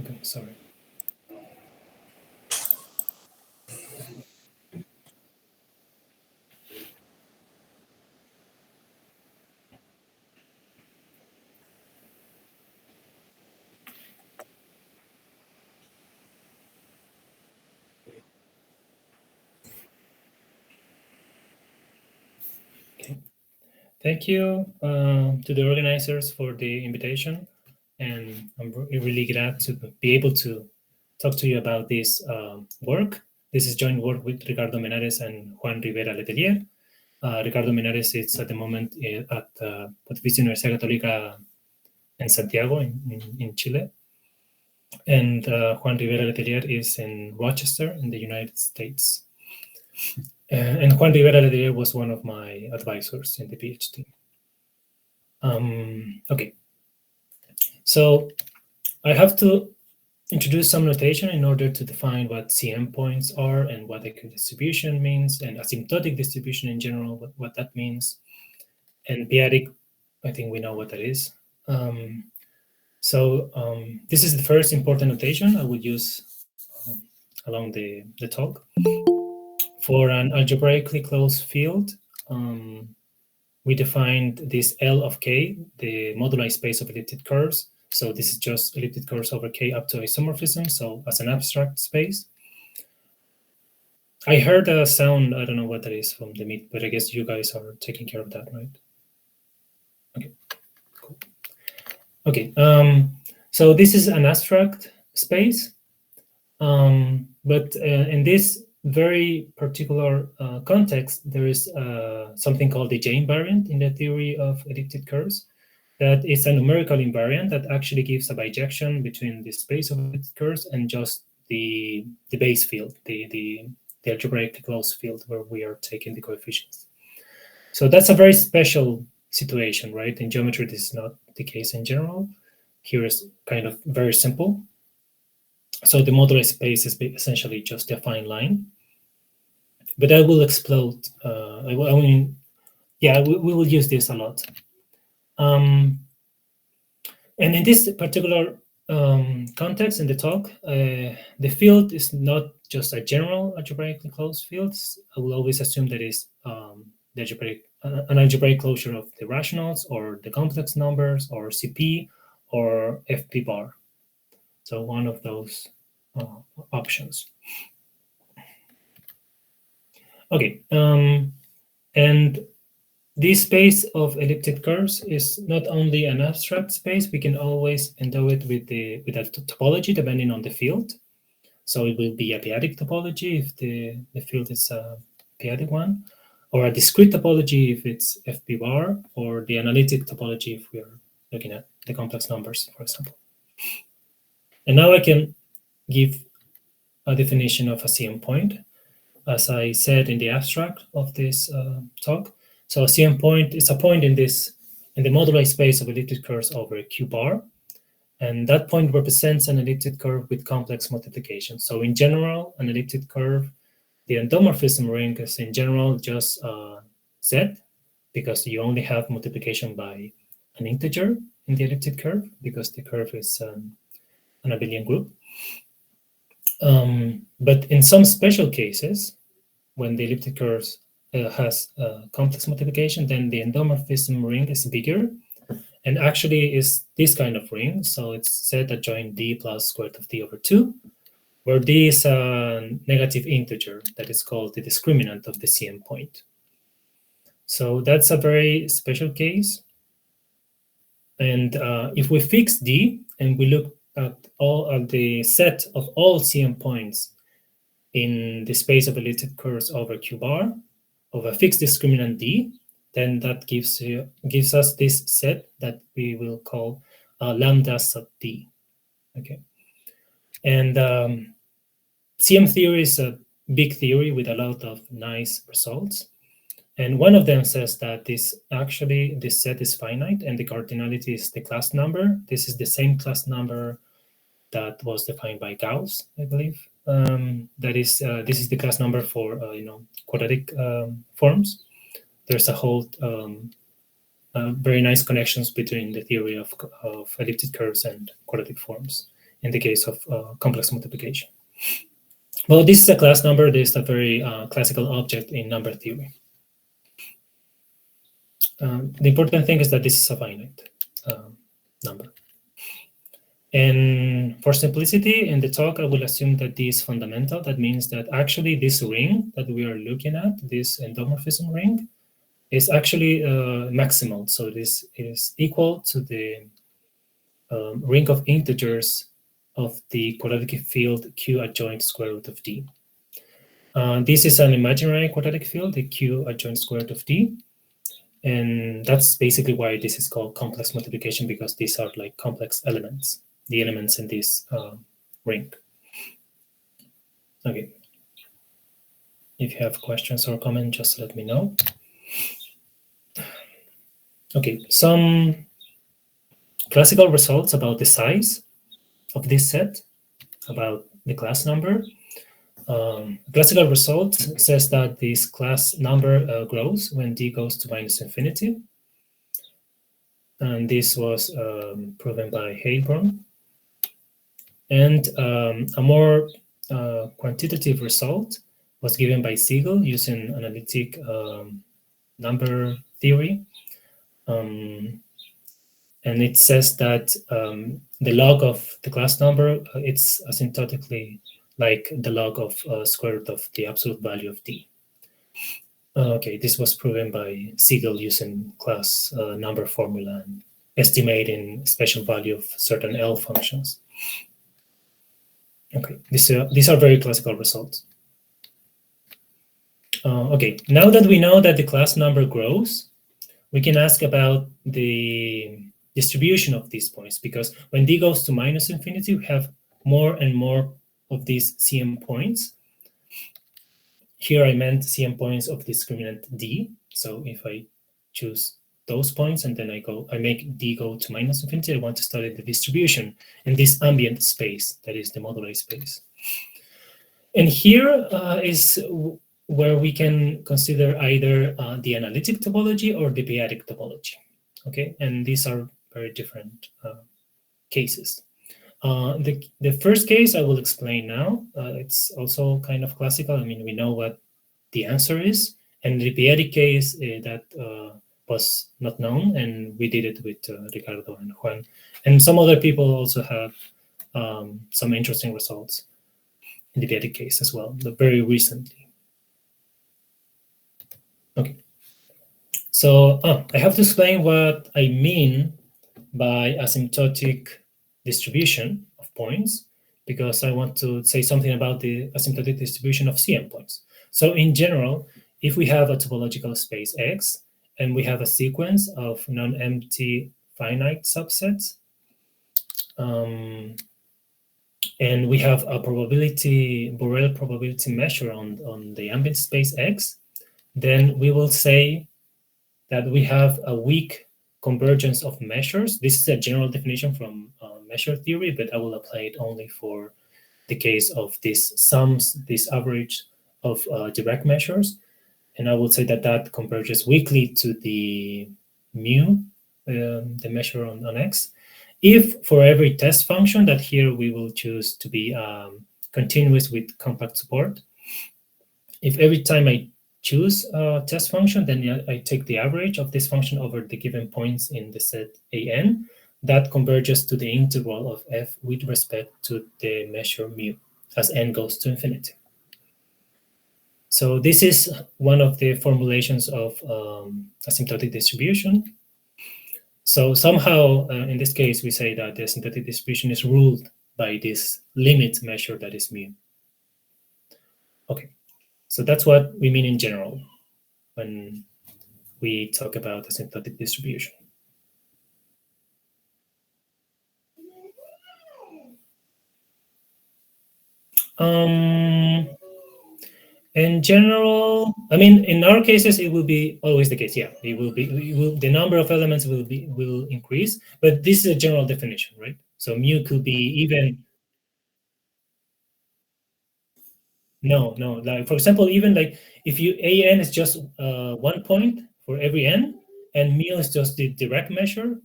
Okay, sorry. Okay. Thank you to the organizers for the invitation. And I'm really glad to be able to talk to you about this work. This is joint work with Ricardo Menares and Juan Rivera-Letelier. Ricardo Menares is at the moment at Pontificia Universidad Católica in Santiago, in Chile. And Juan Rivera-Letelier is in Rochester in the United States. And Juan Rivera-Letelier was one of my advisors in the PhD. Okay. So I have to introduce some notation in order to define what CM points are and what distribution means, and asymptotic distribution in general, what that means. And p-adic, I think we know what that is. This is the first important notation I would use along the talk. For an algebraically closed field, we defined this L of K, the moduli space of elliptic curves. So this is just elliptic curves over K up to isomorphism, so as an abstract space. I heard a sound, I don't know what that is from the meet, but I guess you guys are taking care of that, right? Okay, cool. Okay, so this is an abstract space, but in this very particular context, there is something called the J invariant in the theory of elliptic curves. That is a numerical invariant that actually gives a bijection between the space of elliptic curves and just the base field, the algebraic closed field where we are taking the coefficients. So that's a very special situation, right? In geometry, this is not the case in general. Here is kind of very simple. So the moduli space is essentially just a fine line. But that will explode. I mean, yeah, we will use this a lot. And in this particular context in the talk, the field is not just a general algebraically closed field. I will always assume that is an algebraic closure of the rationals or the complex numbers or CP or FP bar. So one of those options. Okay, and this space of elliptic curves is not only an abstract space, we can always endow it with a topology depending on the field. So it will be a p-adic topology if the field is a p-adic one, or a discrete topology if it's FP bar, or the analytic topology if we are looking at the complex numbers, for example. And now I can give a definition of a CM point, as I said in the abstract of this talk. So a CM point is a point in the moduli space of elliptic curves over Q bar. And that point represents an elliptic curve with complex multiplication. So in general, an elliptic curve, the endomorphism ring is in general just Z, because you only have multiplication by an integer in the elliptic curve, because the curve is an abelian group. But in some special cases, when the elliptic curve has complex multiplication, then the endomorphism ring is bigger, and actually is this kind of ring. So it's Z adjoint D plus square root of D over 2, where D is a negative integer that is called the discriminant of the CM point. So that's a very special case. And if we fix D and we look at all of the set of all CM points in the space of elliptic curves over Q bar of a fixed discriminant D, then that gives us this set that we will call lambda sub D. Okay, and CM theory is a big theory with a lot of nice results, and one of them says that this set is finite, and the cardinality is the class number. This is the same class number that was defined by Gauss, I believe. That is, this is the class number for quadratic forms. There's a whole very nice connections between the theory of elliptic curves and quadratic forms in the case of complex multiplication. Well, this is a class number. This is a very classical object in number theory. The important thing is that this is a finite number. And for simplicity, in the talk, I will assume that this is fundamental. That means that actually this ring that we are looking at, this endomorphism ring, is actually maximal. So this is equal to the ring of integers of the quadratic field Q adjoint square root of D. This is an imaginary quadratic field, the Q adjoint square root of D. And that's basically why this is called complex multiplication, because these are like complex elements, the elements in this ring. Okay. If you have questions or comments, just let me know. Okay, some classical results about the size of this set, about the class number. Classical result says that this class number grows when d goes to minus infinity. And this was proven by Heilbronn. And a more quantitative result was given by Siegel using analytic number theory. And it says that the log of the class number, it's asymptotically like the log of square root of the absolute value of d. Okay, this was proven by Siegel using class number formula and estimating special value of certain L functions. Okay, these are very classical results. Okay, now that we know that the class number grows, we can ask about the distribution of these points, because when d goes to minus infinity, we have more and more of these CM points. Here I meant CM points of discriminant d. So if I choose those points and then I make d go to minus infinity, I want to study the distribution in this ambient space, that is the moduli space. And here is where we can consider either the analytic topology or the p-adic topology. Okay, and these are very different cases. The first case I will explain now. It's also kind of classical. I mean, we know what the answer is. And the p-adic case that was not known, and we did it with Ricardo and Juan. And some other people also have some interesting results in the p-adic case as well, but very recently. Okay. So I have to explain what I mean by asymptotic distribution of points, because I want to say something about the asymptotic distribution of CM points. So in general, if we have a topological space X and we have a sequence of non-empty finite subsets, and we have a Borel probability measure on the ambient space X, then we will say that we have a weak convergence of measures. This is a general definition from measure theory, but I will apply it only for the case of these sums, this average of direct measures. And I would say that that converges weakly to the mu, the measure on X. If for every test function that here we will choose to be continuous with compact support, if every time I choose a test function, then I take the average of this function over the given points in the set an, that converges to the integral of f with respect to the measure mu as n goes to infinity. So this is one of the formulations of asymptotic distribution. So somehow, in this case, we say that the asymptotic distribution is ruled by this limit measure that is mu. Okay. So that's what we mean in general when we talk about asymptotic distribution. In general, I mean, in our cases, it will be always the case. Yeah, it will be. The number of elements will increase, but this is a general definition, right? So mu could be even. No. Like for example, even like if an is just 1 point for every n, and mu is just the direct measure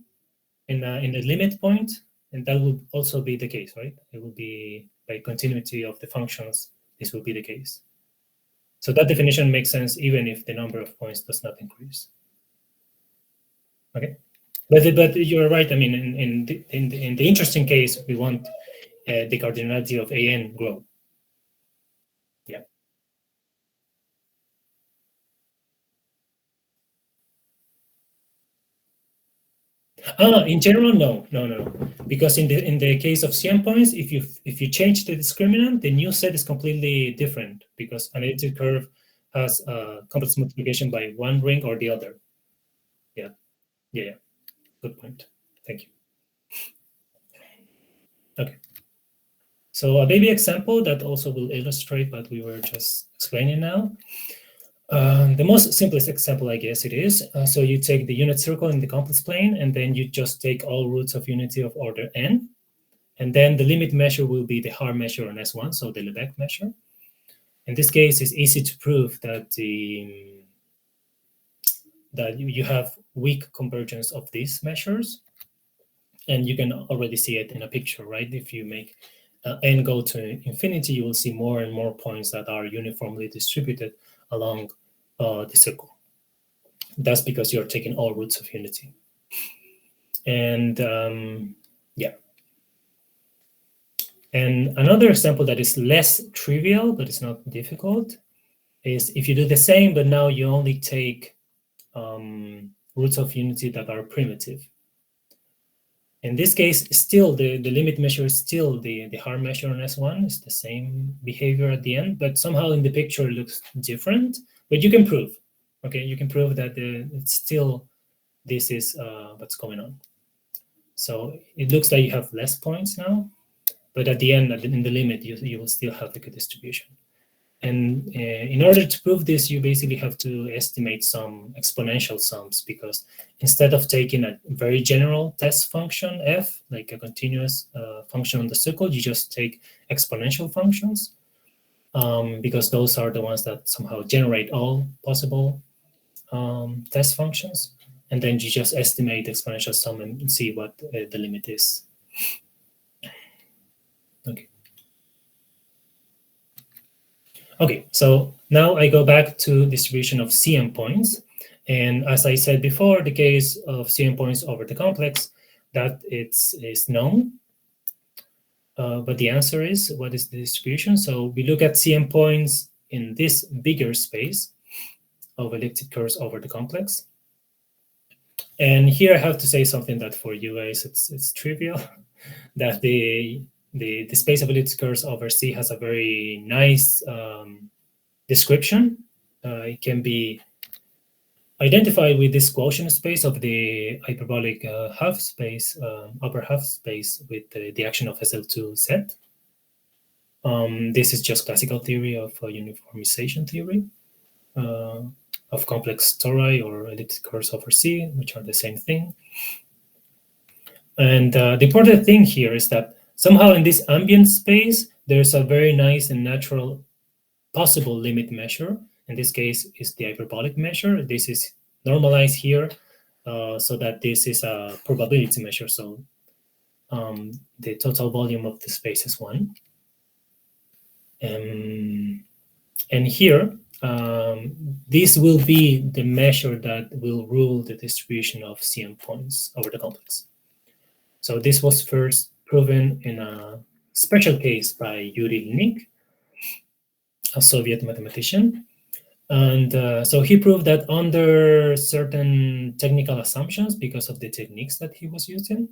in the limit point, And that will also be the case, right? It will be by continuity of the functions, this will be the case. So that definition makes sense even if the number of points does not increase. Okay, but you're right. I mean, in the interesting case, we want the cardinality of AN grow. Yeah. In general, no, because in the case of CM points, if you change the discriminant, the new set is completely different because an elliptic curve has complex multiplication by one ring or the other. Yeah. Good point. Thank you. Okay. So a baby example that also will illustrate what we were just explaining now. The most simplest example, I guess it is. So you take the unit circle in the complex plane, and then you just take all roots of unity of order n. And then the limit measure will be the Haar measure on S1, so the Lebesgue measure. In this case, it's easy to prove that you have weak convergence of these measures. And you can already see it in a picture, right? If you make n go to infinity, you will see more and more points that are uniformly distributed along the circle. That's because you're taking all roots of unity. And yeah. And another example that is less trivial, but it's not difficult, is if you do the same, but now you only take roots of unity that are primitive. In this case, still the limit measure is still the Haar measure on S1. It's the same behavior at the end, but somehow in the picture it looks different. But you can prove, okay? You can prove that it's still, this is what's going on. So it looks like you have less points now, but at the end, in the limit, you will still have the good distribution. And in order to prove this, you basically have to estimate some exponential sums, because instead of taking a very general test function f, like a continuous function on the circle, you just take exponential functions, because those are the ones that somehow generate all possible test functions. And then you just estimate the exponential sum and see what the limit is. Okay, so now I go back to distribution of CM points. And as I said before, the case of CM points over the complex, that is known. But the answer is, what is the distribution? So we look at CM points in this bigger space of elliptic curves over the complex. And here I have to say something that for you guys, it's trivial, that the space of elliptic curves over C has a very nice description. It can be identified with this quotient space of the hyperbolic half space, upper half space, with the action of SL2Z. This is just classical theory of uniformization theory of complex tori or elliptic curves over C, which are the same thing. And the important thing here is that somehow in this ambient space, there's a very nice and natural possible limit measure. In this case, is the hyperbolic measure. This is normalized here, so that this is a probability measure. So the total volume of the space is 1. And here, this will be the measure that will rule the distribution of CM points over the complex. So this was first proven in a special case by Yuri Link, a Soviet mathematician. And so he proved that under certain technical assumptions, because of the techniques that he was using,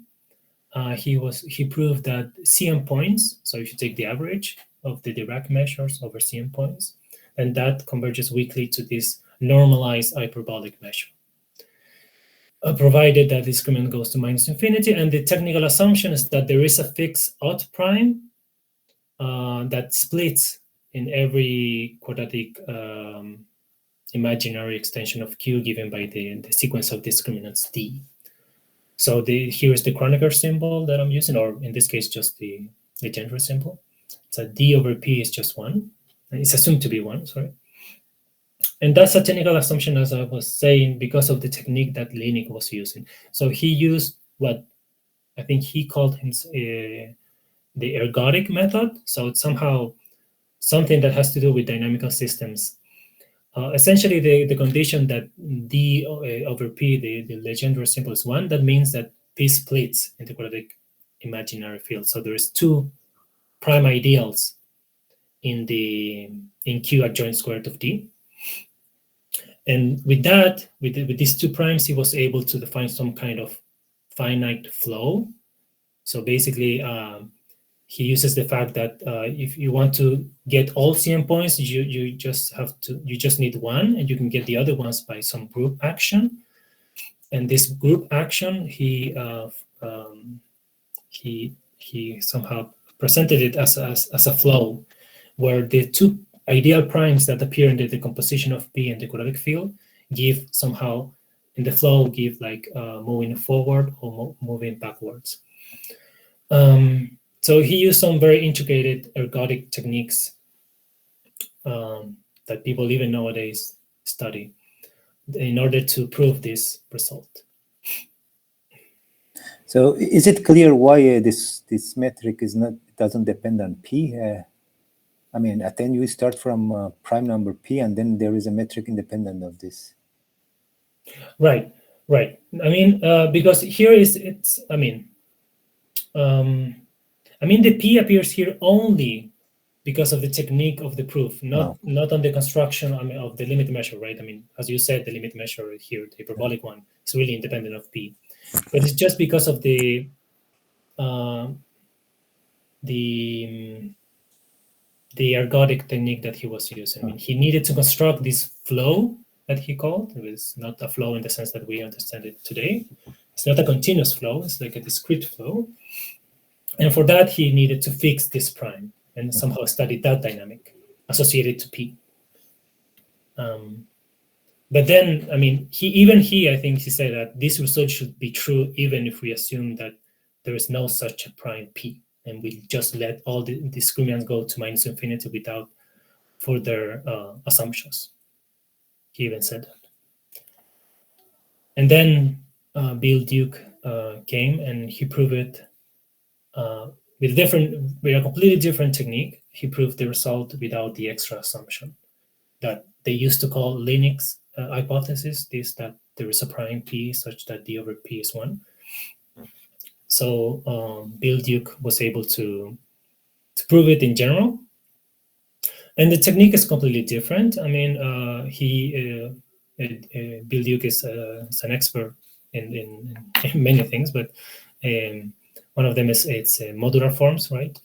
he proved that CM points, so if you take the average of the Dirac measures over CM points, and that converges weakly to this normalized hyperbolic measure, provided that discriminant goes to minus infinity. And the technical assumption is that there is a fixed odd prime that splits in every quadratic imaginary extension of Q given by the sequence of discriminants D. So here is the Kronecker symbol that I'm using, or in this case, just the Legendre symbol. So D over P is just 1. It's assumed to be 1, sorry. And that's a technical assumption, as I was saying, because of the technique that Link was using. So he used what I think he called him the ergodic method. So it's somehow something that has to do with dynamical systems. Essentially, the condition that d over p, the Legendre symbol, is 1, that means that p splits into quadratic imaginary field. So there's two prime ideals in Q adjoint square root of d. And with that, with these two primes, he was able to define some kind of finite flow. So basically, he uses the fact that if you want to get all CM points, you just need one, and you can get the other ones by some group action. And this group action, he somehow presented it as a flow, where the two ideal primes that appear in the decomposition of P in the quadratic field give somehow in the flow give like moving forward or moving backwards. So he used some very intricate ergodic techniques that people even nowadays study in order to prove this result. So is it clear why this metric doesn't depend on P? I mean, at the end you start from prime number P, and then there is a metric independent of this. Right. I mean, because here the P appears here only because of the technique of the proof, not on the construction of the limit measure, right? I mean, as you said, the limit measure here, the hyperbolic one, is really independent of P. But it's just because of the ergodic technique that he was using. I mean, he needed to construct this flow that he called. It was not a flow in the sense that we understand it today. It's not a continuous flow. It's like a discrete flow. And for that, he needed to fix this prime and somehow study that dynamic associated to P. But then, I mean, I think he said that this result should be true even if we assume that there is no such a prime P, and we just let all the discriminants go to minus infinity without further assumptions. He even said that. And then Bill Duke came and he proved it with a completely different technique. He proved the result without the extra assumption that they used to call Linux hypothesis, this that there is a prime P such that d over P is 1. So Bill Duke was able to prove it in general. And the technique is completely different. I mean, Bill Duke is an expert in many things, but one of them is modular forms, right?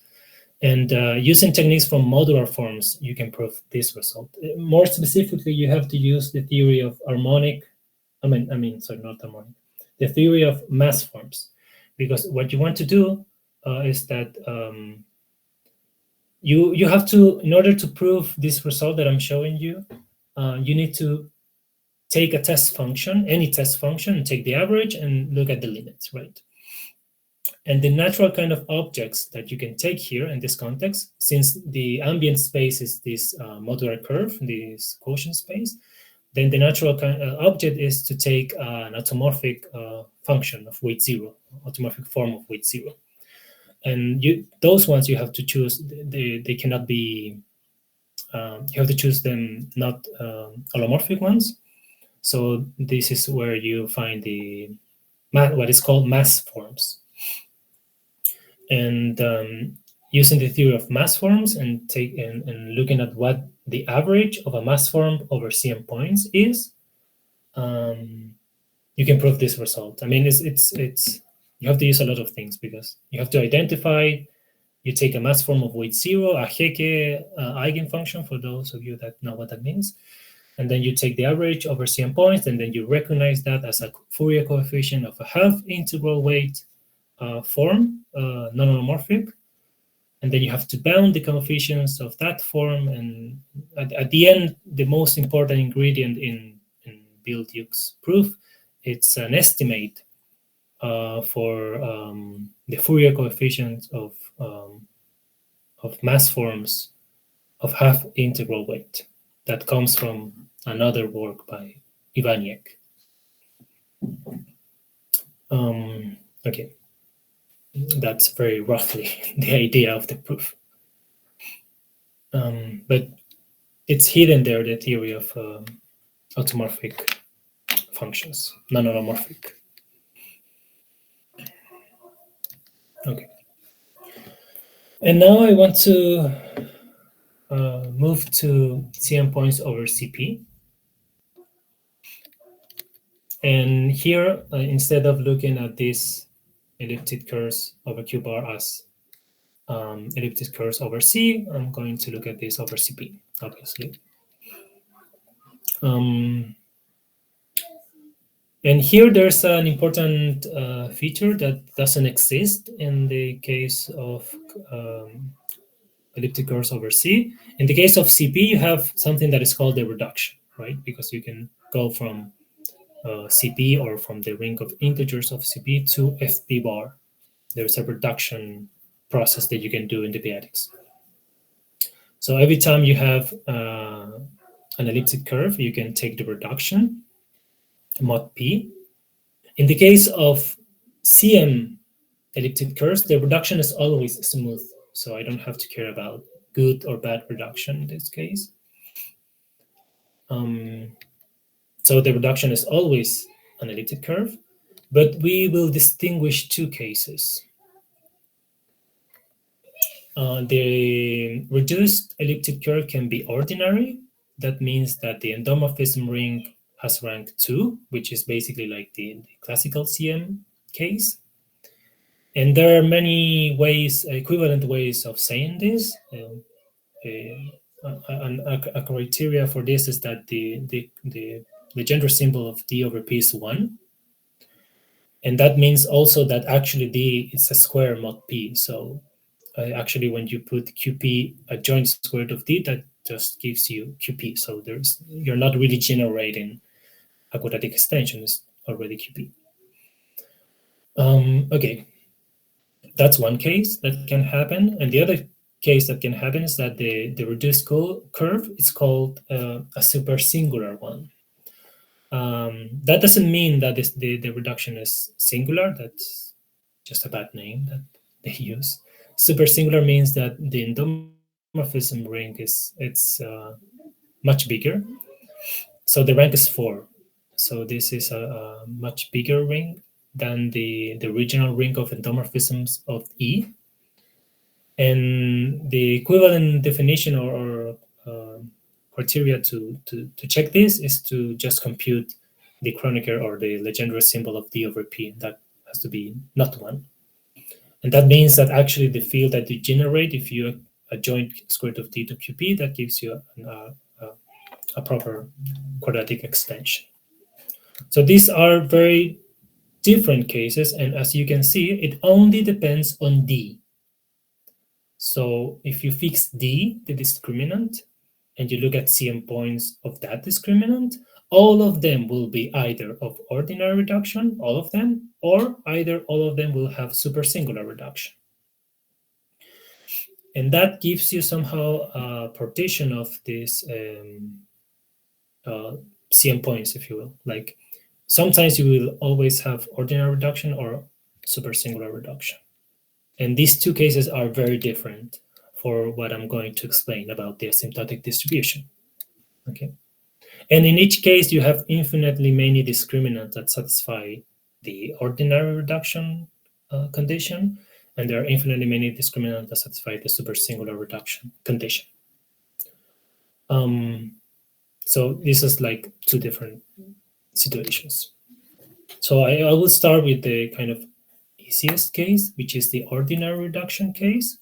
And using techniques from modular forms, you can prove this result. More specifically, you have to use the theory of the theory of mass forms, because what you want to do is that you have to, in order to prove this result that I'm showing you, you need to take a test function, any test function, and take the average and look at the limits, right? And the natural kind of objects that you can take here in this context, since the ambient space is this modular curve, this quotient space, then the natural kind of object is to take an automorphic function of weight 0, automorphic form of weight 0. And those ones you have to choose, they cannot be, you have to choose them not allomorphic ones. So this is where you find what is called mass forms. And using the theory of mass forms and looking at what the average of a mass form over CM points is, you can prove this result. I mean, it's you have to use a lot of things, because you have to identify, you take a mass form of weight 0, a Hecke eigenfunction, for those of you that know what that means, and then you take the average over CM points, and then you recognize that as a Fourier coefficient of a half integral weight form, non-allomorphic, and then you have to bound the coefficients of that form, and at the end, the most important ingredient in Bill Duke's proof, it's an estimate for the Fourier coefficient of mass forms of half integral weight that comes from another work by Ivaniek. Okay. that's very roughly the idea of the proof. But it's hidden there, the theory of automorphic functions, non-automorphic. Okay. And now I want to move to CM points over CP. And here, instead of looking at this elliptic curves over Q bar as elliptic curves over C, I'm going to look at this over CP, obviously. And here there's an important feature that doesn't exist in the case of elliptic curves over C. In the case of CP, you have something that is called the reduction, right? Because you can go from CP or from the ring of integers of CP to FP bar. There's a reduction process that you can do in the p-adics. So every time you have an elliptic curve, you can take the reduction, mod P. In the case of CM elliptic curves, the reduction is always smooth. So I don't have to care about good or bad reduction in this case. So the reduction is always an elliptic curve, but we will distinguish two cases. The reduced elliptic curve can be ordinary. That means that the endomorphism ring has rank 2, which is basically like the classical CM case. And there are many ways, equivalent ways of saying this. A criteria for this is that the Legendre symbol of D over P is 1. And that means also that actually D is a square mod P. So actually, when you put QP adjoint square root of D, that just gives you QP. So you're not really generating a quadratic extension, it's already QP. Okay, that's one case that can happen. And the other case that can happen is that the reduced curve is called a super singular one. That doesn't mean that the reduction is singular. That's just a bad name that they use. Super singular means that the endomorphism ring is much bigger. So the rank is 4. So this is a much bigger ring than the original ring of endomorphisms of E. And the equivalent definition or criteria to check this is to just compute the Kronecker or the Legendre symbol of D over P. That has to be not 1. And that means that actually the field that you generate, if you adjoint square root of D to QP, that gives you a proper quadratic extension. So these are very different cases. And as you can see, it only depends on D. So if you fix D, the discriminant, and you look at CM points of that discriminant, all of them will be either of ordinary reduction, all of them, or either all of them will have super singular reduction. And that gives you somehow a partition of these CM points, if you will. Like sometimes you will always have ordinary reduction or super singular reduction. And these two cases are very different for what I'm going to explain about the asymptotic distribution. Okay. And in each case, you have infinitely many discriminants that satisfy the ordinary reduction condition, and there are infinitely many discriminants that satisfy the super singular reduction condition. So this is like two different situations. So I will start with the kind of easiest case, which is the ordinary reduction case.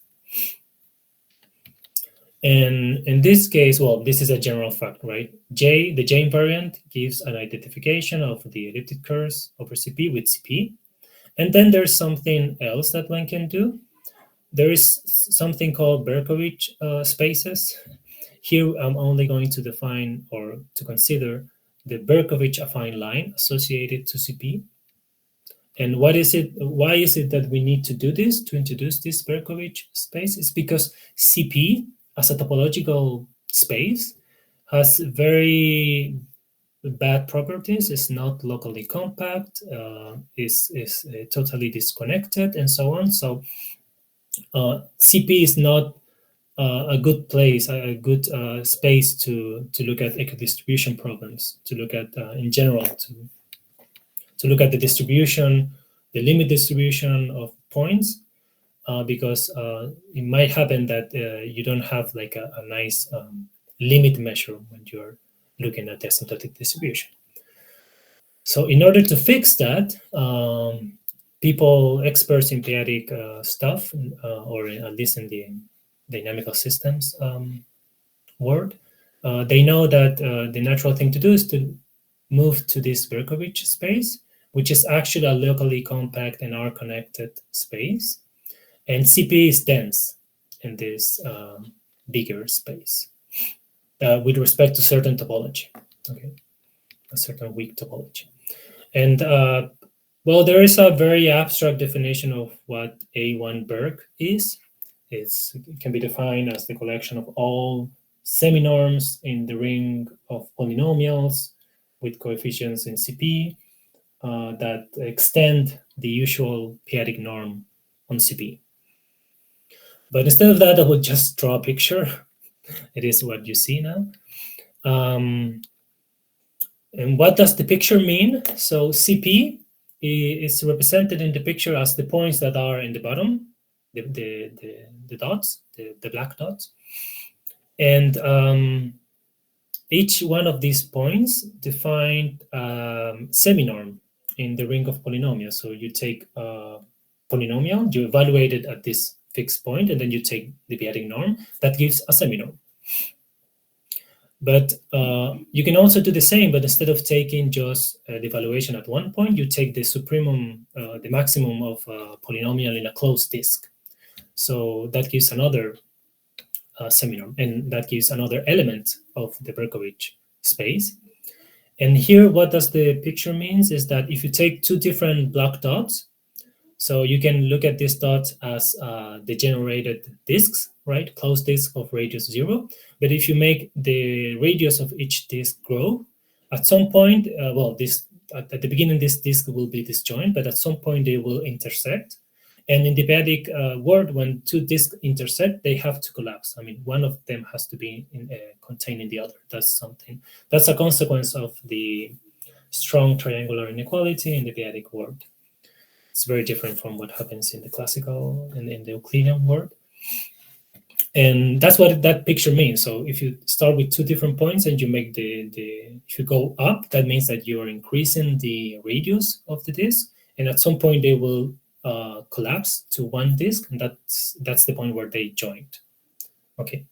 And in this case, well, this is a general fact, right? The J invariant gives an identification of the elliptic curves over CP with CP. And then there's something else that one can do. There is something called Berkowitz spaces. Here, I'm only going to define or to consider the Berkowitz affine line associated to CP. And what is it? Why is it that we need to do this, to introduce this Berkowitz space? It's because CP, as a topological space, has very bad properties, is not locally compact, is totally disconnected, and so on. So CP is not a good place, a good space to look at equidistribution problems, to look at in general, to look at the distribution, the limit distribution of points, because it might happen that you don't have like a nice limit measure when you're looking at the asymptotic distribution. So in order to fix that, people, experts in p-adic stuff, or at least in the dynamical systems world, they know that the natural thing to do is to move to this Berkowitz space, which is actually a locally compact and R-connected space. And CP is dense in this bigger space with respect to certain topology, okay, a certain weak topology. And well, there is a very abstract definition of what A1 Berk is. It can be defined as the collection of all seminorms in the ring of polynomials with coefficients in CP that extend the usual p-adic norm on CP. But instead of that, I would just draw a picture. It is what you see now. And what does the picture mean? So CP is represented in the picture as the points that are in the bottom, the dots, the black dots. And each one of these points define seminorm in the ring of polynomials. So you take a polynomial, you evaluate it at this fixed point, and then you take the p-adic norm. That gives a seminorm. But you can also do the same, but instead of taking just the evaluation at one point, you take the supremum, the maximum of a polynomial in a closed disk. So that gives another seminorm, and that gives another element of the Berkowitz space. And here, what does the picture means is that if you take two different black dots, so you can look at these dots as degenerated disks, right? Closed disk of radius 0. But if you make the radius of each disk grow, at some point, well, this at the beginning, this disk will be disjoint, but at some point they will intersect. And in the p-adic world, when two disks intersect, they have to collapse. I mean, one of them has to be contained in the other. That's a consequence of the strong triangular inequality in the p-adic world. It's very different from what happens in the classical and in the Euclidean world. And that's what that picture means. So if you start with two different points and you make if you go up, that means that you are increasing the radius of the disk. And at some point they will collapse to one disk, and that's the point where they joined. Okay.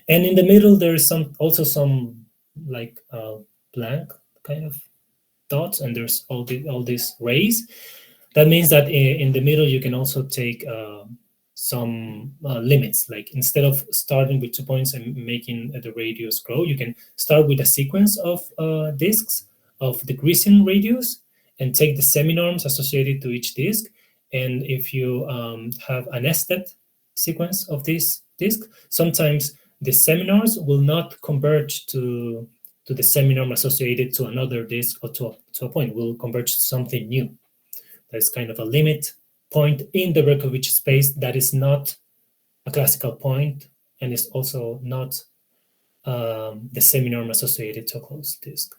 And in the middle, there is also some like blank kind of dots, and there's all these rays. That means that in the middle, you can also take some limits. Like instead of starting with 2 points and making the radius grow, you can start with a sequence of disks of decreasing radius and take the seminorms associated to each disk. And if you have a nested sequence of this disk, sometimes the seminors will not converge to the seminorm associated to another disk or to a point. Will converge to something new. That's kind of a limit point in the Berkowitz space that is not a classical point and is also not the seminorm associated to a closed disk.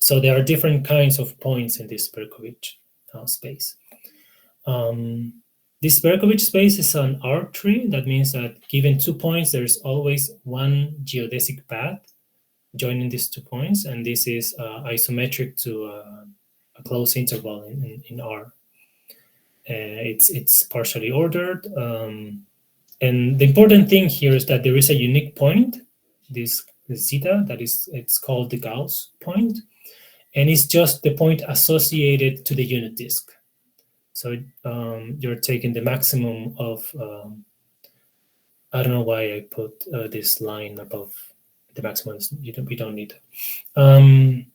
So there are different kinds of points in this Berkowitz space. This Berkowitz space is an arc tree. That means that given 2 points, there's always one geodesic path joining these 2 points, and this is isometric to a closed interval in R. It's partially ordered, and the important thing here is that there is a unique point, this zeta, it's called the Gauss point, and it's just the point associated to the unit disk. So you're taking the maximum of, I don't know why I put this line above the maximum. We don't need it.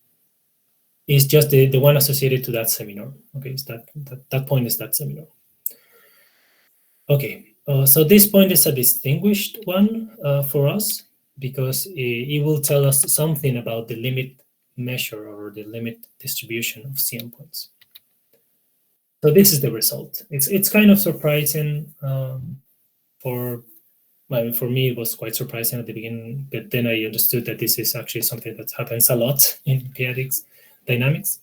It's just the one associated to that seminorm. Okay, so that point is that seminorm. Okay, so this point is a distinguished one for us because it will tell us something about the limit measure or the limit distribution of CM points. So this is the result. It's kind of surprising for me. It was quite surprising at the beginning, but then I understood that this is actually something that happens a lot in p-adic dynamics.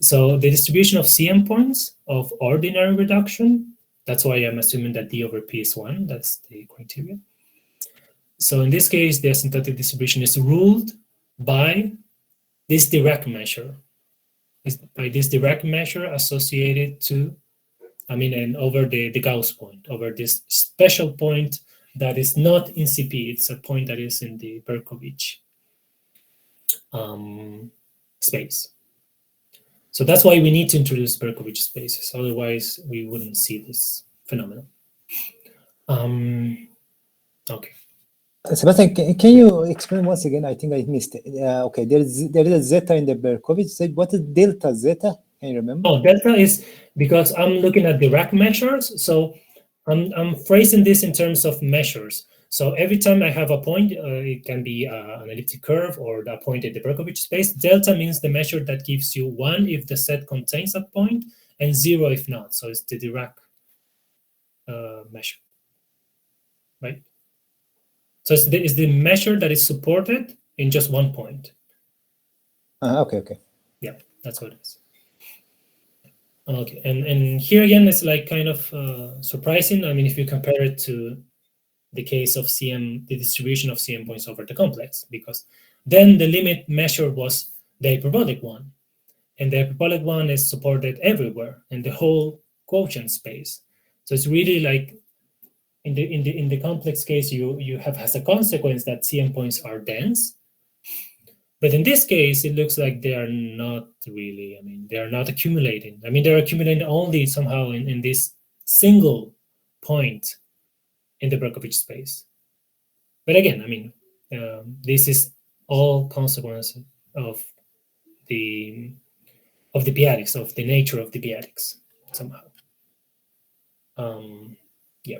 So the distribution of CM points of ordinary reduction, that's why I'm assuming that D over P is 1. That's the criteria. So in this case, the asymptotic distribution is ruled by this direct measure. By this direct measure associated to, and over the Gauss point, over this special point that is not in CP. It's a point that is in the Berkowitz space. So that's why we need to introduce Berkowitz spaces. Otherwise, we wouldn't see this phenomenon. Okay. Sebastian, can you explain once again? I think I missed it. Okay, there is a zeta in the Berkowitz. What is delta zeta? Can you remember? Oh, delta is because I'm looking at direct measures. So I'm phrasing this in terms of measures. So every time I have a point, it can be an elliptic curve or a point in the Berkowitz space. Delta means the measure that gives you 1 if the set contains a point and 0 if not. So it's the direct measure, right? So it's the measure that is supported in just 1 point. Okay. Yeah, that's what it is. Okay, and here again, it's like kind of surprising. If you compare it to the case of CM, the distribution of CM points over the complex, because then the limit measure was the hyperbolic one, and the hyperbolic one is supported everywhere in the whole quotient space. So it's really like in the complex case, you have as a consequence that CM points are dense. But in this case, it looks like they are not really, they are not accumulating. They're accumulating only somehow in this single point in the Berkowitz space. But again, this is all consequence of the p-adics, of the nature of the p-adics somehow. Yeah.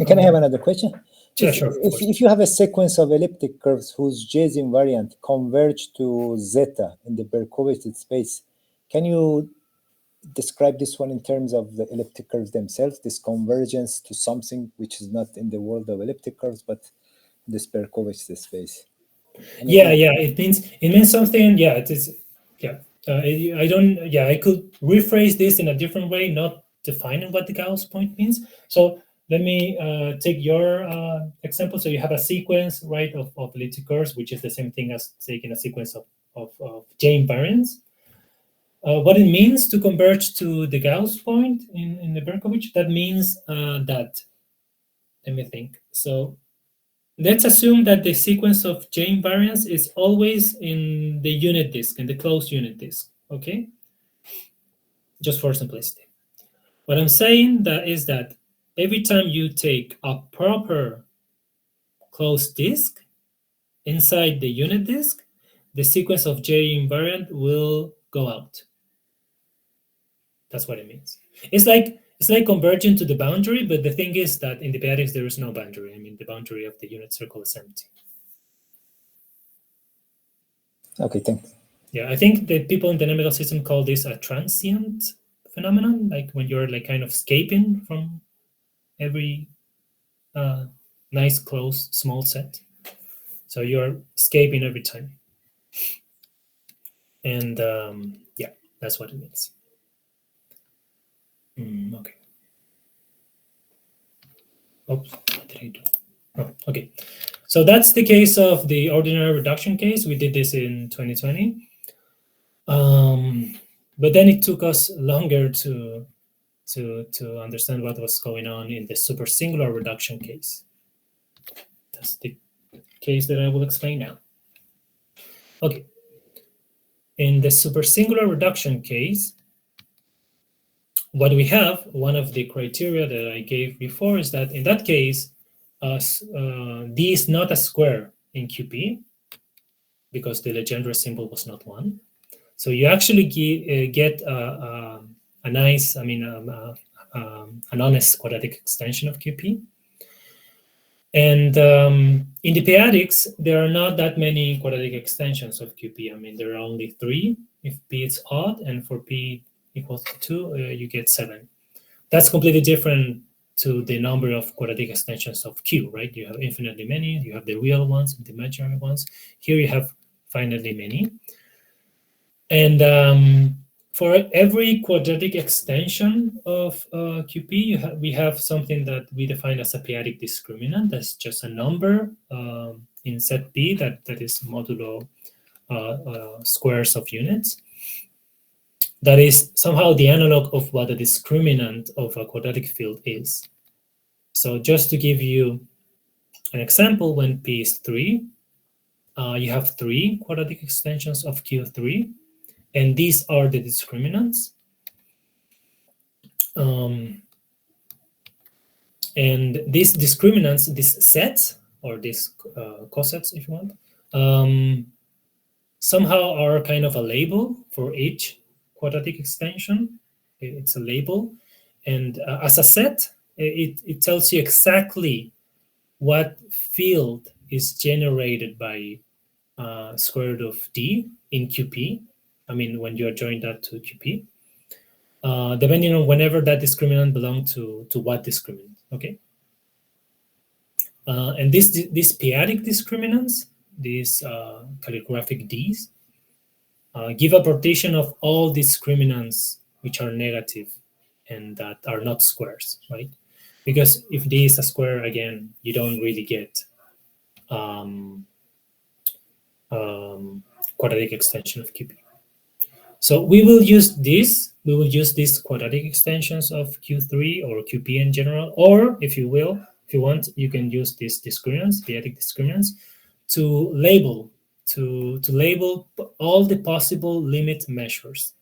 Can I have another question? Yeah, sure. If you have a sequence of elliptic curves whose J's invariant converge to zeta in the Berkowitz space, can you describe this one in terms of the elliptic curves themselves, this convergence to something which is not in the world of elliptic curves, but this Berkowitz space? It means something. Yeah, it is. Yeah, I could rephrase this in a different way, not defining what the Gauss point means. So let me take your example. So you have a sequence, right, of elliptic curves, which is the same thing as taking a sequence of J invariants. What it means to converge to the Gauss point in the Berkowitz, that means that, let me think. So let's assume that the sequence of J invariants is always in the unit disk, in the closed unit disk, okay? Just for simplicity. What I'm saying is that every time you take a proper closed disk inside the unit disk, the sequence of J invariant will go out. That's what it means. It's like converging to the boundary, but the thing is that in the p-adics there is no boundary. The boundary of the unit circle is empty. Okay, thanks. Yeah, I think the people in the dynamical system call this a transient phenomenon, like when you're like kind of escaping from every nice, close, small set. So you're escaping every time. And yeah, that's what it means. Okay. Oops, what did I do? Oh, okay. So that's the case of the ordinary reduction case. We did this in 2020. But then it took us longer to understand what was going on in the supersingular reduction case. That's the case that I will explain now. Okay. In the supersingular reduction case, what we have, one of the criteria that I gave before is that in that case, D is not a square in QP because the Legendre symbol was not 1. So you actually get a nice, an honest quadratic extension of QP. And in the p-adics, there are not that many quadratic extensions of QP. I mean, there are only 3 if p is odd, and for p equals to 2, you get 7. That's completely different to the number of quadratic extensions of Q, right? You have infinitely many, you have the real ones and the imaginary ones. Here you have finitely many. And for every quadratic extension of QP, we have something that we define as a p-adic discriminant. That's just a number in set P that is modulo squares of units. That is somehow the analog of what a discriminant of a quadratic field is. So just to give you an example, when P is 3, you have 3 quadratic extensions of Q3, and these are the discriminants. And these discriminants, these sets, or these cosets, if you want, somehow are kind of a label for each quadratic extension. It's a label. And as a set, it tells you exactly what field is generated by square root of d in QP. I mean, when you join that to QP, depending on whenever that discriminant belongs to what discriminant, okay? And these p-adic discriminants, these calligraphic Ds, give a partition of all discriminants which are negative and that are not squares, right? Because if D is a square, again, you don't really get quadratic extension of QP. So we will use this. We will use these quadratic extensions of Q3 or QP in general, or if you want, you can use these discriminants, p-adic discriminants, to label all the possible limit measures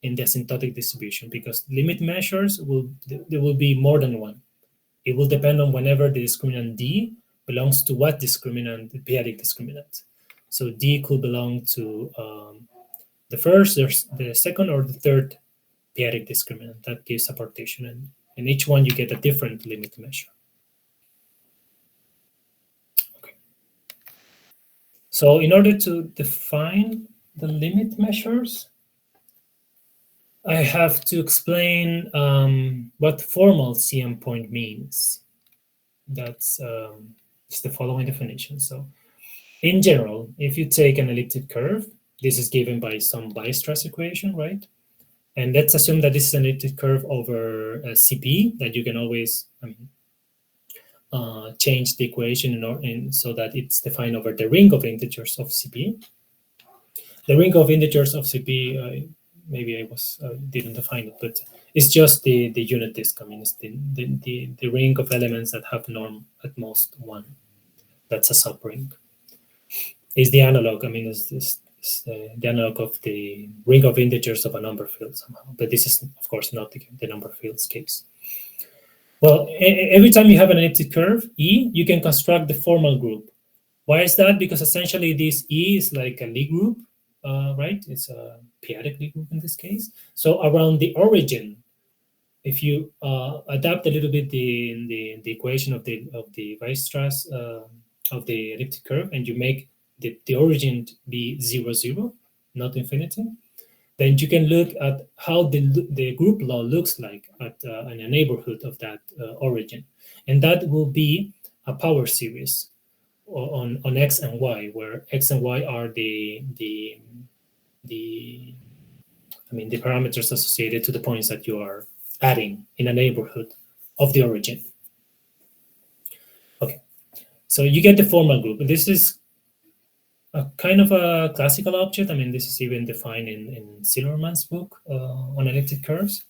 in the asymptotic distribution, because limit measures there will be more than one. It will depend on whenever the discriminant D belongs to what discriminant, the p-adic discriminant. So D could belong to the first, the second, or the third p-adic discriminant. That gives a partition, and in each one you get a different limit measure. Okay. So in order to define the limit measures, I have to explain what formal CM point means. That's it's the following definition. So in general, if you take an elliptic curve, this is given by some Weierstrass equation, right? And let's assume that this is an elliptic curve over CP, that you can always change the equation so that it's defined over the ring of integers of CP. The ring of integers of CP, maybe I didn't define it, but it's just the unit disk. I mean, it's the ring of elements that have norm at most 1. That's a subring. Is the analog. I mean, it's the analog of the ring of integers of a number field somehow. But this is, of course, not the number fields case. Well, every time you have an elliptic curve, E, you can construct the formal group. Why is that? Because essentially this E is like a Lie group, right? It's a p-adic Lie group in this case. So around the origin, if you adapt a little bit the equation of the Weierstrass of the elliptic curve, and you make the origin be 0, 0, not infinity, then you can look at how the group law looks like in a neighborhood of that origin. And that will be a power series on X and Y, where X and Y are the parameters associated to the points that you are adding in a neighborhood of the origin. Okay, so you get the formal group. And this is a kind of a classical object. I mean, this is even defined in Silverman's book on elliptic curves.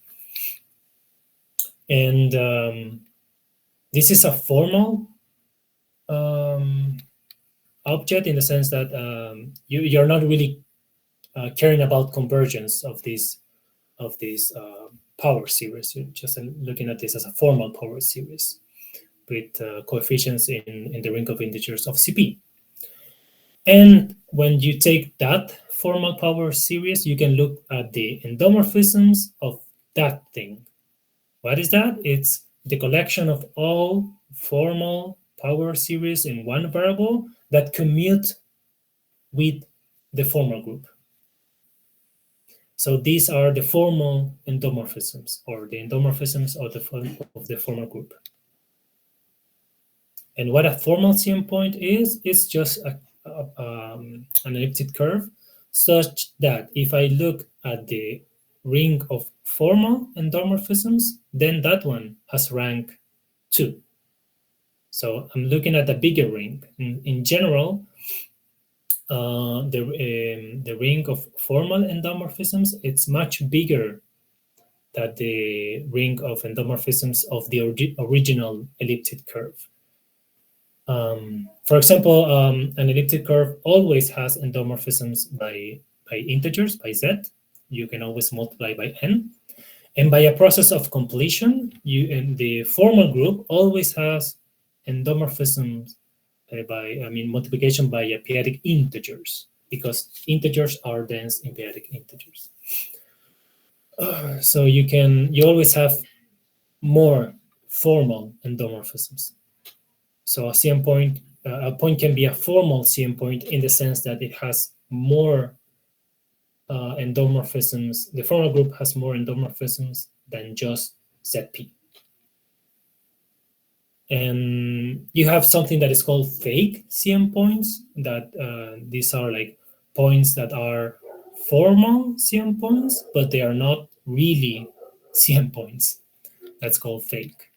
And this is a formal object in the sense that you're not really caring about convergence of these power series. You're just looking at this as a formal power series with coefficients in the ring of integers of CP. And when you take that formal power series, you can look at the endomorphisms of that thing. What is that? It's the collection of all formal power series in one variable that commute with the formal group. So these are the formal endomorphisms, or the endomorphisms of the formal group. And what a formal CM point is just an elliptic curve, such that if I look at the ring of formal endomorphisms, then that one has rank 2. So I'm looking at a bigger ring. In general, the ring of formal endomorphisms, it's much bigger than the ring of endomorphisms of the original elliptic curve. For example, an elliptic curve always has endomorphisms by integers, by z. You can always multiply by n. And by a process of completion, the formal group always has endomorphisms multiplication by p-adic integers, because integers are dense in p-adic integers. So you always have more formal endomorphisms. So a CM point, a point can be a formal CM point in the sense that it has more endomorphisms. The formal group has more endomorphisms than just ZP. And you have something that is called fake CM points, that these are like points that are formal CM points, but they are not really CM points. That's called fake.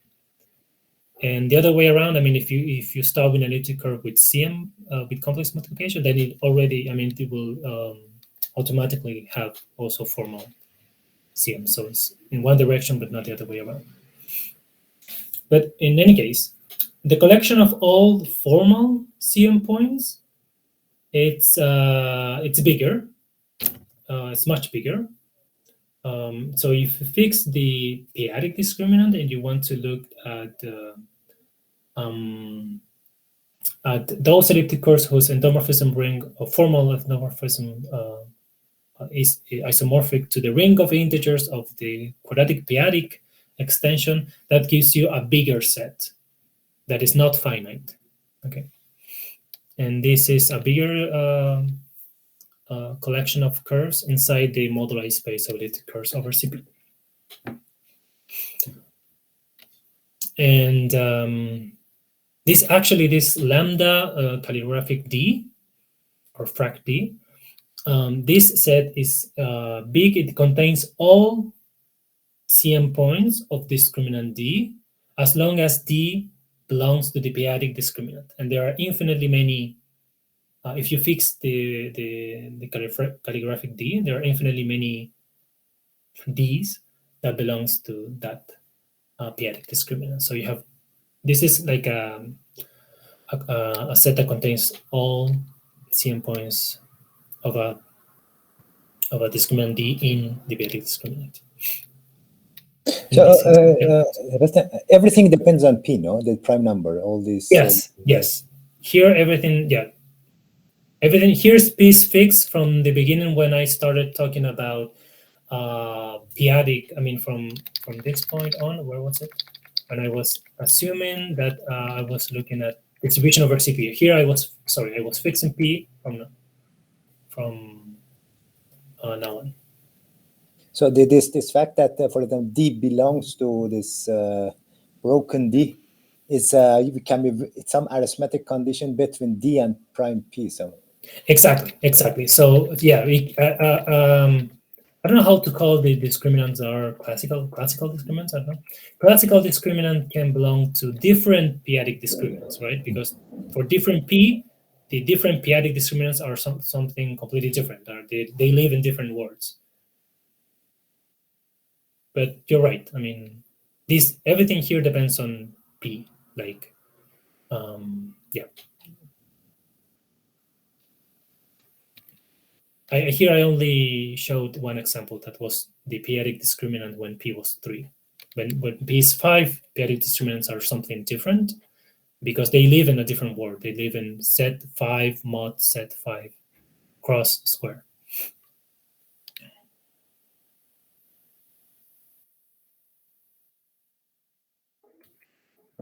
And the other way around, if you start with an elliptic curve with CM, with complex multiplication, then it will automatically have also formal CM. So it's in one direction, but not the other way around. But in any case, the collection of all formal CM points, it's bigger. It's much bigger. So if you fix the p-adic discriminant and you want to look at those elliptic curves whose endomorphism ring or formal endomorphism is isomorphic to the ring of integers of the quadratic p-adic extension, that gives you a bigger set that is not finite. Okay, and this is a bigger collection of curves inside the moduli space of elliptic curves over CP. And this lambda calligraphic D, or frac D, this set is big. It contains all CM points of discriminant D, as long as D belongs to the p-adic discriminant. And there are infinitely many. If you fix the calligraphic D, there are infinitely many Ds that belongs to that p-adic discriminant. So you have, this is like a set that contains all CM points of a discriminant D in the p-adic discriminant. So everything depends on P, no? The prime number, all these. Yes. Here everything, everything here's P is fixed from the beginning when I started talking about p-adic. From this point on, where was it? When I was assuming that I was looking at distribution over CP. Here I was fixing P from now on. So this fact that, for example, D belongs to this broken D is can be some arithmetic condition between D and prime P. So exactly. So yeah, I don't know how to call the discriminants. Are classical discriminants? I don't know. Classical discriminant can belong to different p-adic discriminants, right? Because for different P, the different p-adic discriminants are something completely different. They live in different worlds. But you're right. Everything here depends on P. Yeah. Here I only showed one example, that was the p-adic discriminant when P was 3. When P is 5, p-adic discriminants are something different because they live in a different world. They live in Z5 mod Z5 cross square.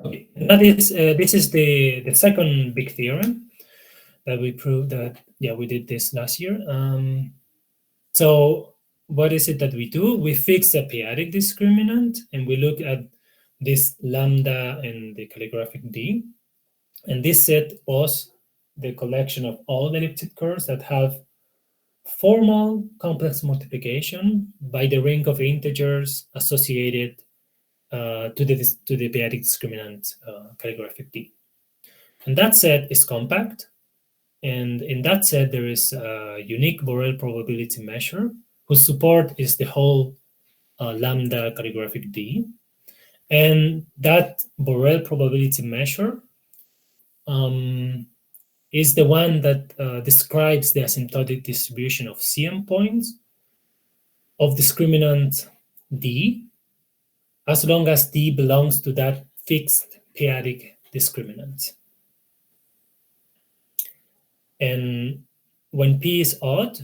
Okay, that is this is the second big theorem that we proved that, yeah, we did this last year. So what is it that we do? We fix a p-adic discriminant, and we look at this lambda and the calligraphic D. And this set was the collection of all the elliptic curves that have formal complex multiplication by the ring of integers associated to the p-adic discriminant calligraphic D. And that set is compact. And in that set, there is a unique Borel probability measure whose support is the whole lambda calligraphic D. And that Borel probability measure is the one that describes the asymptotic distribution of CM points of discriminant D, as long as D belongs to that fixed p-adic discriminant. And when P is odd,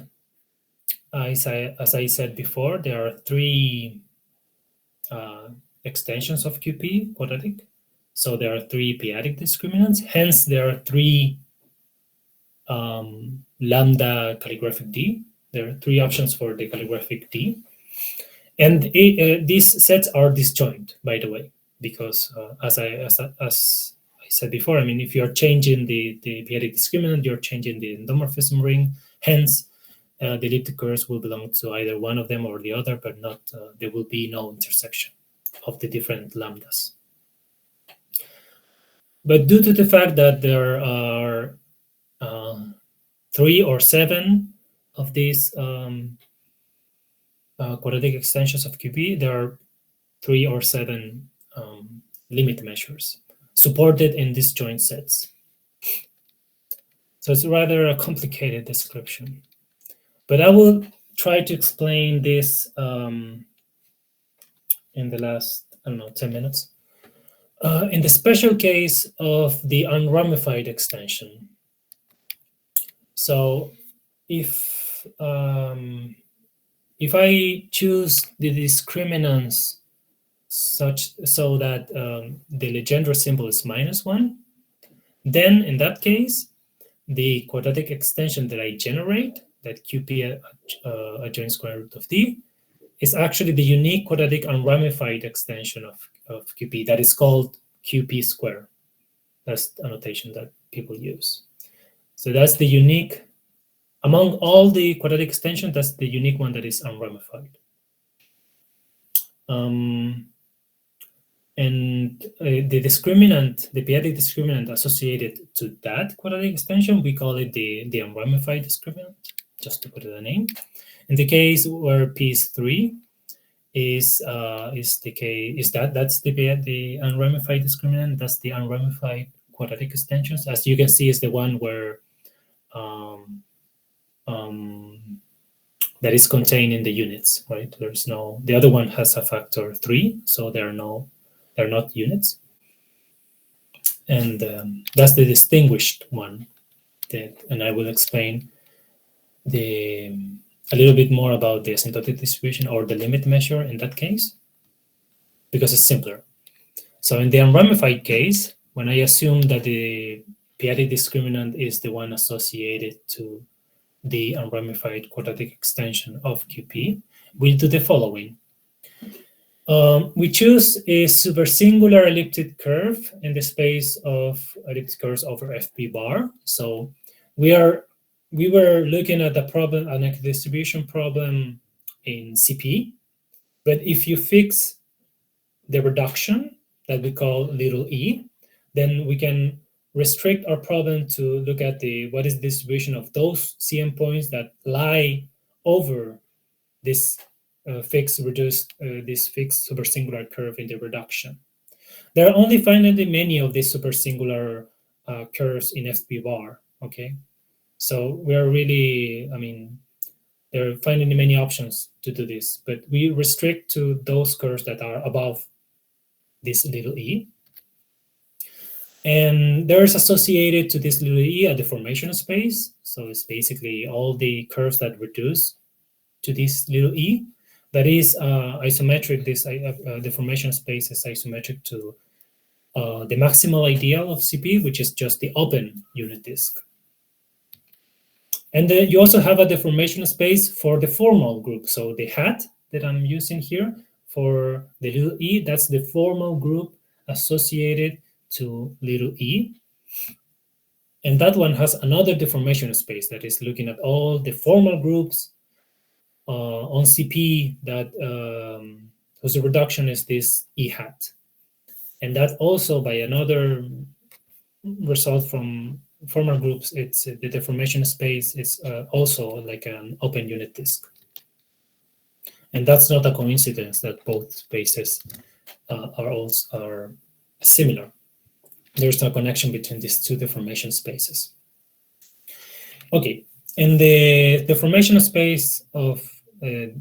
as I said before, there are three extensions of QP, quadratic. So there are three p-adic discriminants. Hence, there are three lambda calligraphic D. There are three options for the calligraphic D. And these sets are disjoint, by the way, because as I said before, I mean, if you're changing the p-adic discriminant, you're changing the endomorphism ring. Hence, the elliptic curves will belong to either one of them or the other, but not there will be no intersection of the different lambdas. But due to the fact that there are 3 or 7 of these quadratic extensions of QP, there are 3 or 7 limit measures supported in disjoint sets. So it's rather a complicated description. But I will try to explain this in the last, 10 minutes. In the special case of the unramified extension. So if I choose the discriminants so that the Legendre symbol is -1, then in that case, the quadratic extension that I generate, that QP adjoint square root of D, is actually the unique quadratic unramified extension of QP that is called QP square. That's the annotation that people use. So that's the unique, among all the quadratic extensions, that's the unique one that is unramified. And the discriminant, the p-adic discriminant associated to that quadratic extension, we call it the unramified discriminant, just to put it a name. In the case where P is 3, that's the unramified discriminant. That's the unramified quadratic extensions. As you can see, is the one where that is contained in the units, right? There's no. The other one has a factor 3, so they're not units. And that's the distinguished one. And I will explain a little bit more about the asymptotic distribution or the limit measure in that case, because it's simpler. So in the unramified case, when I assume that the p-adic discriminant is the one associated to the unramified quadratic extension of QP, we'll do the following. We choose a supersingular elliptic curve in the space of elliptic curves over FP bar. So we were looking at the problem, an equidistribution problem in CP, but if you fix the reduction that we call little e, then we can restrict our problem to look at what is the distribution of those CM points that lie over this fixed supersingular curve in the reduction. There are only finitely many of these supersingular curves in FP bar, okay? So we are really, there are finitely many options to do this, but we restrict to those curves that are above this little e. And there is associated to this little e a deformation space. So it's basically all the curves that reduce to this little e. That is isometric. This deformation space is isometric to the maximal ideal of CP, which is just the open unit disk. And then you also have a deformation space for the formal group. So the hat that I'm using here for the little e, that's the formal group associated to little e. And that one has another deformation space that is looking at all the formal groups on CP that whose reduction is this e hat. And that also, by another result from formal groups, it's the deformation space is also like an open unit disk. And that's not a coincidence that both spaces are similar. There's no connection between these two deformation spaces. Okay, in the deformation space of the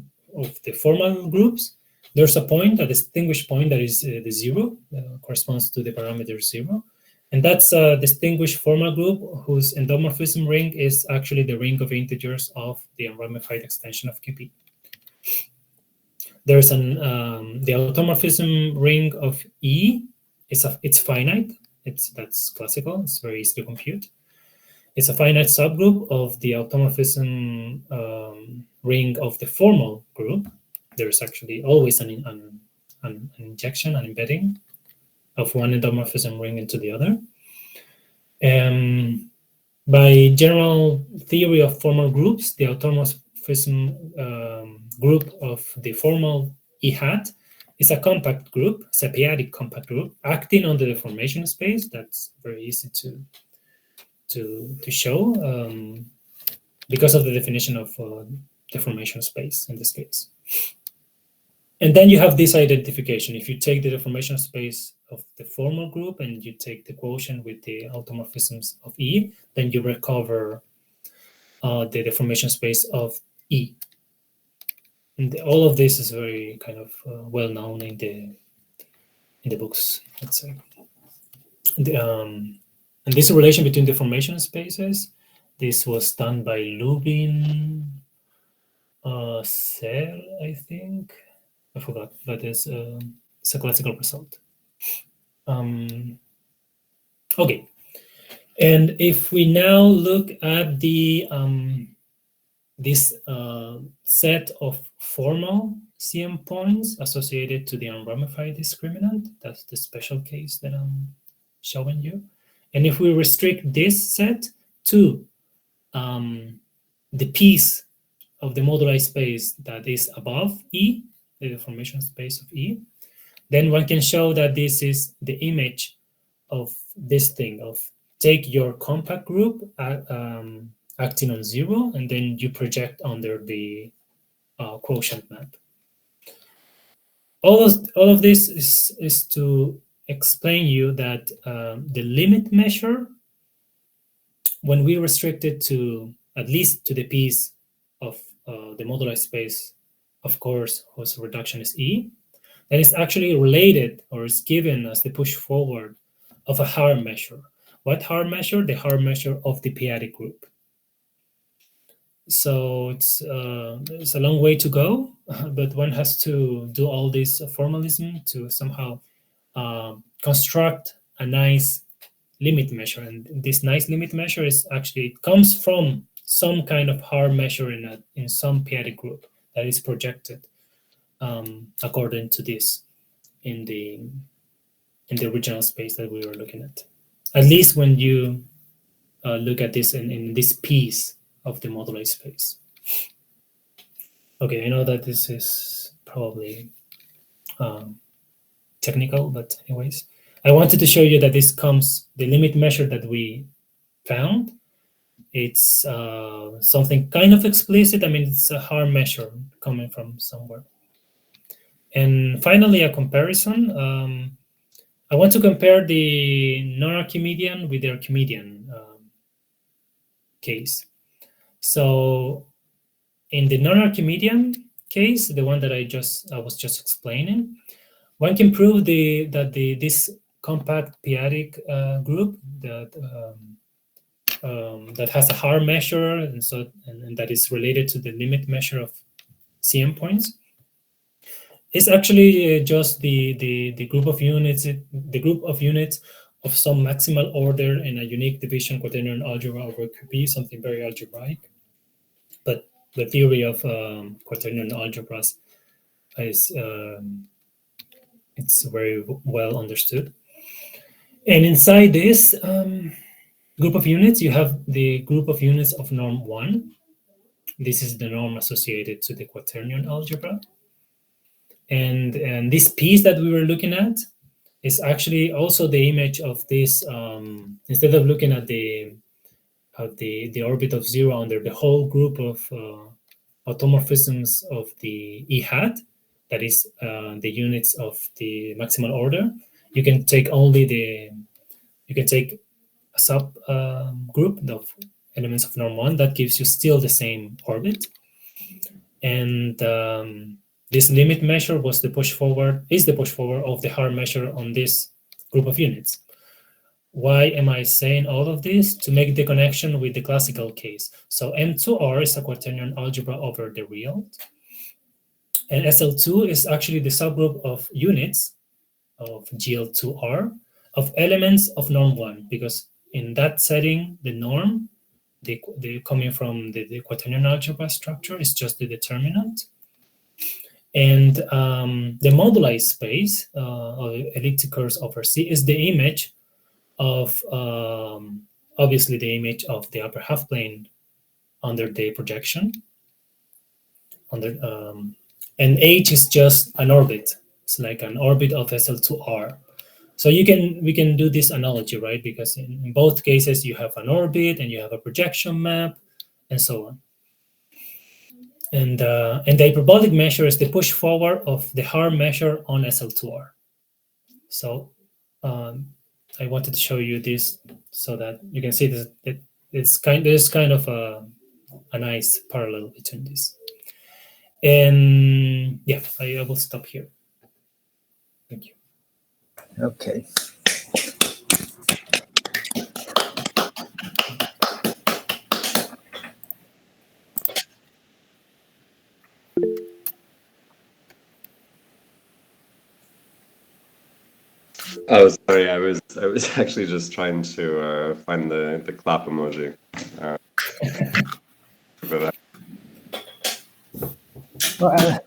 formal groups, there's a point, a distinguished point that is the zero, corresponds to the parameter 0. And that's a distinguished formal group whose endomorphism ring is actually the ring of integers of the unramified extension of QP. There's the automorphism ring of E. It's finite. That's classical. It's very easy to compute. It's a finite subgroup of the automorphism ring of the formal group. There's actually always an injection, an embedding of one endomorphism ring into the other. By general theory of formal groups, the automorphism group of the formal E hat is a compact group. It's a p-adic compact group acting on the deformation space. That's very easy to show because of the definition of deformation space in this case. And then you have this identification. If you take the deformation space of the formal group and you take the quotient with the automorphisms of E, then you recover the deformation space of E. And all of this is very kind of well known in the books, let's say. And this relation between deformation spaces, this was done by Lubin, Serre, I think. I forgot, but it's a classical result. Okay, and if we now look at the this set of formal CM points associated to the unramified discriminant, that's the special case that I'm showing you. And if we restrict this set to the piece of the moduli space that is above E, the deformation space of E, then one can show that this is the image of this thing, of take your compact group acting on 0, and then you project under the quotient map. All of this is to explain you that the limit measure, when we restrict it to at least to the piece of the moduli space, of course, whose reduction is E, then it's actually related or is given as the push forward of a Haar measure. What Haar measure? The Haar measure of the p-adic group. So it's a long way to go, but one has to do all this formalism to somehow construct a nice limit measure. And this nice limit measure is actually, it comes from some kind of Haar measure in some p-adic group that is projected according to this in the original space that we were looking at least when you look at this in this piece of the moduli space. Okay, I know that this is probably technical, but anyways, I wanted to show you that this comes, the limit measure that we found, it's something kind of explicit. I mean, it's a Haar measure coming from somewhere. And finally, a comparison. I want to compare the non-Archimedean with the Archimedean case. So in the non-Archimedean case, the one that I was just explaining, one can prove that this compact p-adic group that has a Haar measure and that is related to the limit measure of CM points It's actually just the group of units, of some maximal order in a unique division quaternion algebra over QP, something very algebraic. But the theory of quaternion algebras is it's very well understood. And inside this group of units, you have the group of units of norm 1. This is the norm associated to the quaternion algebra. And this piece that we were looking at is actually also the image of this, instead of looking at the orbit of 0 under the whole group of automorphisms of the E hat, that is the units of the maximal order, you can take only a sub group of elements of norm 1 that gives you still the same orbit. And this limit measure is the push forward of the hard measure on this group of units. Why am I saying all of this? To make the connection with the classical case. So M2R is a quaternion algebra over the real. And SL2 is actually the subgroup of units of GL2R of elements of norm 1, because in that setting, the norm, the coming from the quaternion algebra structure, is just the determinant. And the moduli space of elliptic curves over C is the image of, obviously, the image of the upper half plane under the projection. And H is just an orbit. It's like an orbit of SL2R. So we can do this analogy, right? Because in both cases, you have an orbit and you have a projection map and so on. And the hyperbolic measure is the push forward of the hard measure on SL2R. So I wanted to show you this so that you can see that there's kind of a nice parallel between these. And yeah, I will stop here. Thank you. Okay. Oh, sorry. I was actually just trying to find the clap emoji. Well,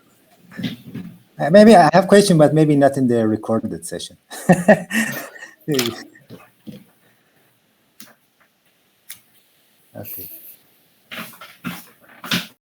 maybe I have a question, but maybe not in the recorded session. Okay.